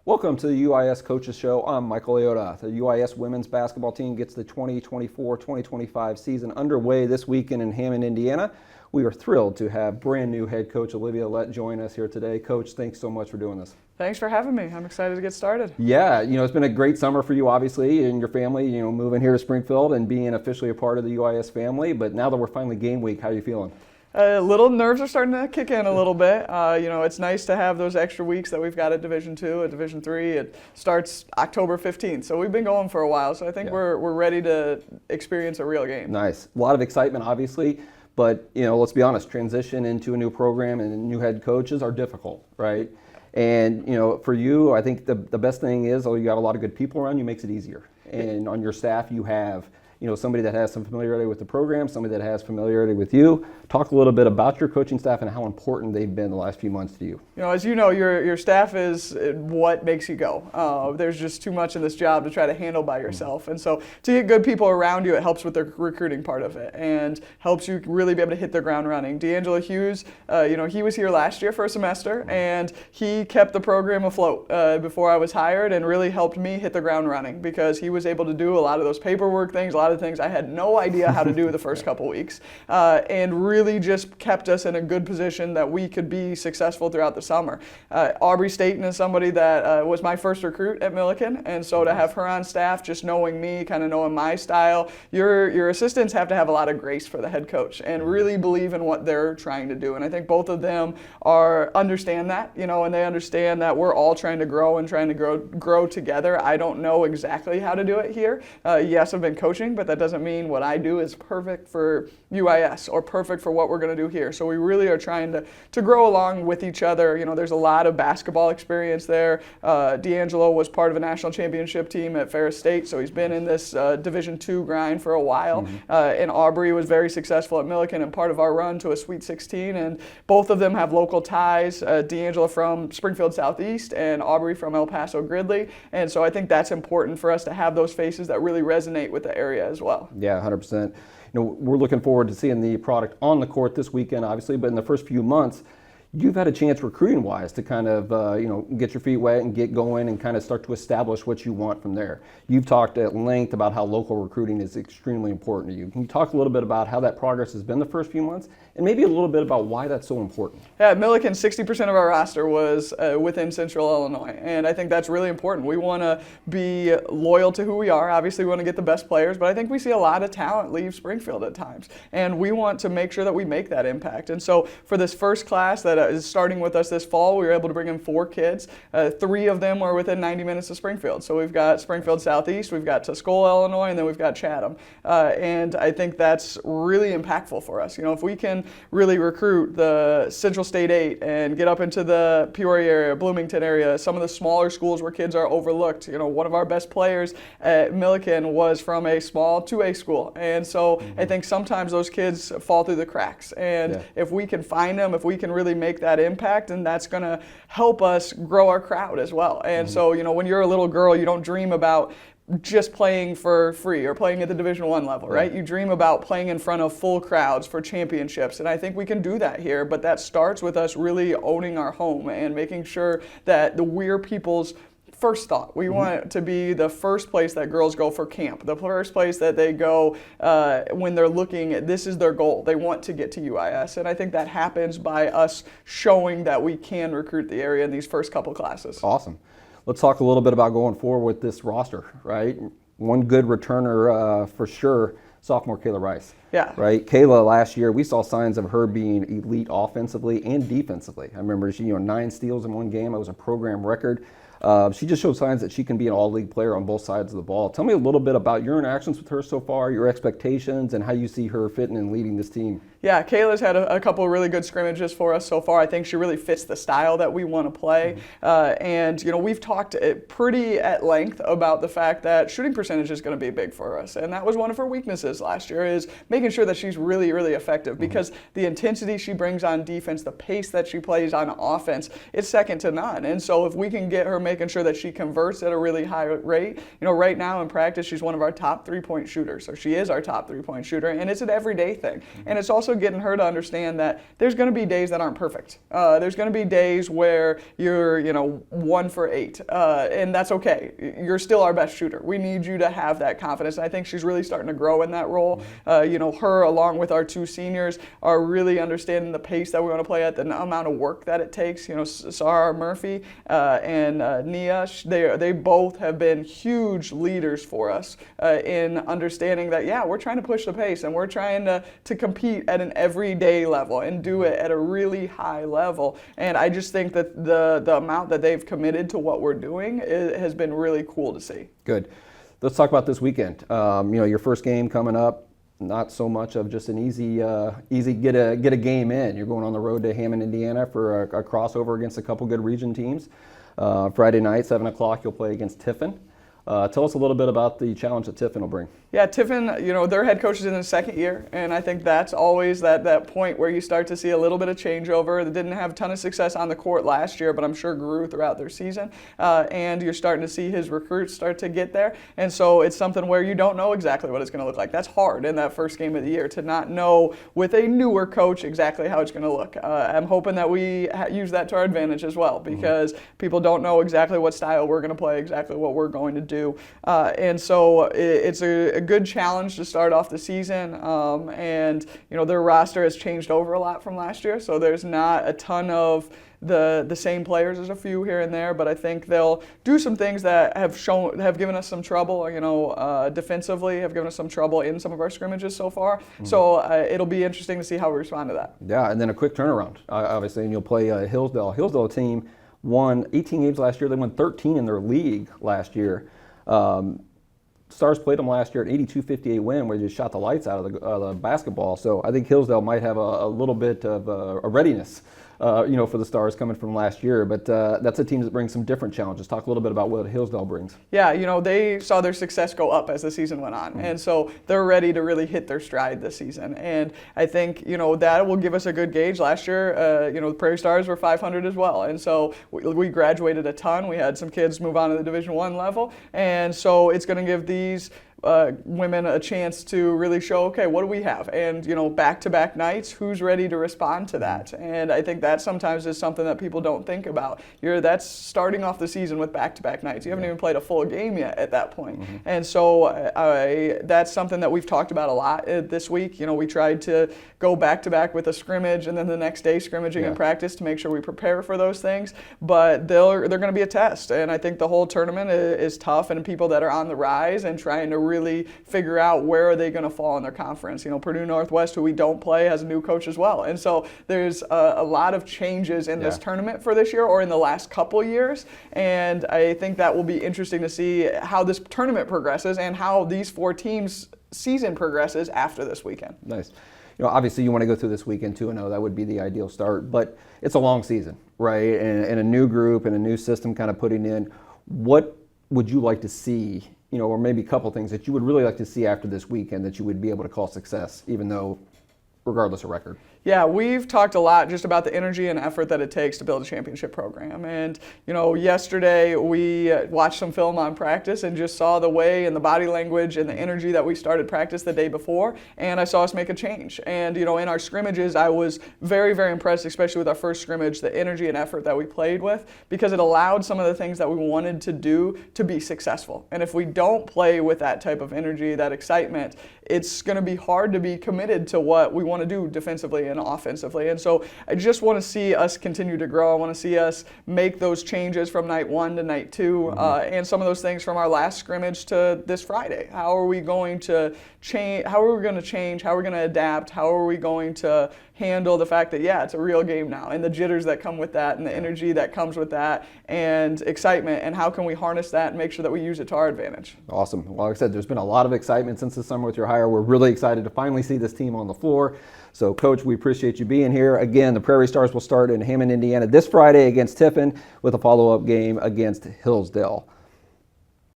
Welcome to the UIS Coaches Show. I'm Michael Leotta. The UIS women's basketball team gets the 2024-2025 season underway this weekend in Hammond, Indiana. We are thrilled to have brand new head coach Olivia Lett join us here today. Coach, thanks so much for doing this. Thanks for having me. I'm excited to get started. Yeah, it's been a great summer for you, obviously, and your family, moving here to Springfield and being officially a part of the UIS family. But now that we're finally game week, how are you feeling? Little nerves are starting to kick in a little bit. It's nice to have those extra weeks that we've got at Division II, at Division III. It starts October 15th, so we've been going for a while. So I think we're ready to experience a real game. Nice. A lot of excitement, obviously. But, let's be honest, transition into a new program and new head coaches are difficult, right? And, for you, I think the best thing is, you got a lot of good people around you, makes it easier. And on your staff, you have somebody that has some familiarity with the program, somebody that has familiarity with you. Talk a little bit about your coaching staff and how important they've been the last few months to you. As you know, your staff is what makes you go. There's just too much in this job to try to handle by yourself. And so to get good people around you, it helps with the recruiting part of it and helps you really be able to hit the ground running. D'Angelo Hughes, he was here last year for a semester, and he kept the program afloat before I was hired and really helped me hit the ground running because he was able to do a lot of those paperwork things, a lot of things I had no idea how to do the first couple weeks, and really just kept us in a good position that we could be successful throughout the summer. Aubrey Staten is somebody that was my first recruit at Millikan, and so to have her on staff, just knowing me, kind of knowing my style, your assistants have to have a lot of grace for the head coach and really believe in what they're trying to do. And I think both of them understand that, and they understand that we're all trying to grow and trying to grow together. I don't know exactly how to do it here. Yes, I've been coaching, but that doesn't mean what I do is perfect for UIS or perfect for what we're going to do here. So we really are trying to grow along with each other. There's a lot of basketball experience there. D'Angelo was part of a national championship team at Prairie State, so he's been in this Division II grind for a while. And Aubrey was very successful at Millikan and part of our run to a Sweet 16. And both of them have local ties. D'Angelo from Springfield Southeast and Aubrey from El Paso Gridley. And so I think that's important for us to have those faces that really resonate with the area as well. Yeah, 100%. We're looking forward to seeing the product on the court this weekend, obviously, but in the first few months, you've had a chance recruiting-wise to kind of, get your feet wet and get going and kind of start to establish what you want from there. You've talked at length about how local recruiting is extremely important to you. Can you talk a little bit about how that progress has been the first few months and maybe a little bit about why that's so important? Yeah, at Millikan, 60% of our roster was within Central Illinois, and I think that's really important. We want to be loyal to who we are. Obviously, we want to get the best players, but I think we see a lot of talent leave Springfield at times, and we want to make sure that we make that impact. And so for this first class that is starting with us this fall, we were able to bring in 4 kids. 3 of them are within 90 minutes of Springfield. So we've got Springfield Southeast, we've got Tuscola, Illinois, and then we've got Chatham. And I think that's really impactful for us. If we can really recruit the Central State 8 and get up into the Peoria area, Bloomington area, some of the smaller schools where kids are overlooked. One of our best players at Millikan was from a small 2A school. And so I think sometimes those kids fall through the cracks. And if we can find them, if we can really make that impact, and that's going to help us grow our crowd as well. And so, when you're a little girl, you don't dream about just playing for free or playing at the Division I level, right? You dream about playing in front of full crowds for championships, and I think we can do that here, but that starts with us really owning our home and making sure that we're people's first thought. We want it to be the first place that girls go for camp, the first place that they go when they're looking, this is their goal. They want to get to UIS, and I think that happens by us showing that we can recruit the area in these first couple classes. Awesome. Let's talk a little bit about going forward with this roster, right? One good returner for sure, sophomore Kayla Rice. Yeah. Right. Kayla last year, we saw signs of her being elite offensively and defensively. I remember she, 9 steals in one game. It was a program record. She just showed signs that she can be an all-league player on both sides of the ball. Tell me a little bit about your interactions with her so far, your expectations, and how you see her fitting and leading this team. Yeah, Kayla's had a couple of really good scrimmages for us so far. I think she really fits the style that we want to play. And, we've talked pretty at length about the fact that shooting percentage is going to be big for us. And that was one of her weaknesses last year, is making sure that she's really, really effective because the intensity she brings on defense, the pace that she plays on offense, it's second to none. And so if we can get her making sure that she converts at a really high rate, right now in practice, she's one of our top 3-point shooters. So she is our top 3-point shooter, and it's an everyday thing. And it's also also getting her to understand that there's going to be days that aren't perfect. There's going to be days where you're 1 for 8, and that's okay. You're still our best shooter. We need you to have that confidence. And I think she's really starting to grow in that role. Her along with our 2 seniors are really understanding the pace that we want to play at, the amount of work that it takes. Sarah Murphy and Nia, they both have been huge leaders for us in understanding that, we're trying to push the pace and we're trying to compete at an everyday level and do it at a really high level. And I just think that the amount that they've committed to what we're doing has been really cool to see. Good. Let's talk about this weekend. Your first game coming up. Not so much of just an easy get a game in. You're going on the road to Hammond, Indiana for a crossover against a couple good region teams. Friday night, 7 o'clock, you'll play against Tiffin. Tell us a little bit about the challenge that Tiffin will bring. Yeah, Tiffin, their head coach is in his second year, and I think that's always that point where you start to see a little bit of changeover. They didn't have a ton of success on the court last year, but I'm sure grew throughout their season. And you're starting to see his recruits start to get there. And so it's something where you don't know exactly what it's going to look like. That's hard in that first game of the year to not know with a newer coach exactly how it's going to look. I'm hoping that we use that to our advantage as well, because people don't know exactly what style we're going to play, exactly what we're going to do. And so it's a good challenge to start off the season. And their roster has changed over a lot from last year, so there's not a ton of the same players. There's a few here and there, but I think they'll do some things that have given us some trouble. Defensively have given us some trouble in some of our scrimmages so far. Mm-hmm. So it'll be interesting to see how we respond to that. Yeah, and then a quick turnaround, obviously, and you'll play Hillsdale. Hillsdale team won 18 games last year. They won 13 in their league last year. Stars played them last year at 82-58 win, where they just shot the lights out of the basketball. So I think Hillsdale might have a little bit of a readiness, for the Stars coming from last year. But that's a team that brings some different challenges. Talk a little bit about what Hillsdale brings. Yeah, they saw their success go up as the season went on. Mm-hmm. And so they're ready to really hit their stride this season. And I think, that will give us a good gauge. Last year, the Prairie Stars were 500 as well. And so we graduated a ton. We had some kids move on to the Division I level. And so it's going to give these women a chance to really show, okay, what do we have? And, back-to-back nights, who's ready to respond to that? And I think that sometimes is something that people don't think about. That's starting off the season with back-to-back nights. You haven't even played a full game yet at that point. Mm-hmm. And so that's something that we've talked about a lot this week. We tried to go back-to-back with a scrimmage and then the next day scrimmaging in practice to make sure we prepare for those things. But they're going to be a test. And I think the whole tournament is tough, and people that are on the rise and trying to really figure out where are they going to fall in their conference. Purdue Northwest, who we don't play, has a new coach as well. And so there's a lot of changes in this tournament for this year, or in the last couple years. And I think that will be interesting to see how this tournament progresses and how these 4 teams' season progresses after this weekend. Nice. Obviously you want to go through this weekend 2-0. That would be the ideal start. But it's a long season, right? And a new group and a new system kind of putting in. What would you like to see, or maybe a couple things that you would really like to see after this weekend that you would be able to call success, even though regardless of record? Yeah, we've talked a lot just about the energy and effort that it takes to build a championship program. And, yesterday we watched some film on practice and just saw the way and the body language and the energy that we started practice the day before. And I saw us make a change. And, in our scrimmages, I was very, very impressed, especially with our first scrimmage, the energy and effort that we played with, because it allowed some of the things that we wanted to do to be successful. And if we don't play with that type of energy, that excitement, it's going to be hard to be committed to what we want to do defensively and offensively. And so I just want to see us continue to grow. I want to see us make those changes from night 1 to night 2, and some of those things from our last scrimmage to this Friday. How are we going to change? How are we going to change? How are we going to adapt? How are we going to handle the fact that, it's a real game now, and the jitters that come with that, and the energy that comes with that, and excitement, and how can we harness that and make sure that we use it to our advantage? Awesome. Well, like I said, there's been a lot of excitement since the summer with your hire. We're really excited to finally see this team on the floor. So, Coach, we appreciate you being here. Again, the Prairie Stars will start in Hammond, Indiana this Friday against Tiffin, with a follow-up game against Hillsdale.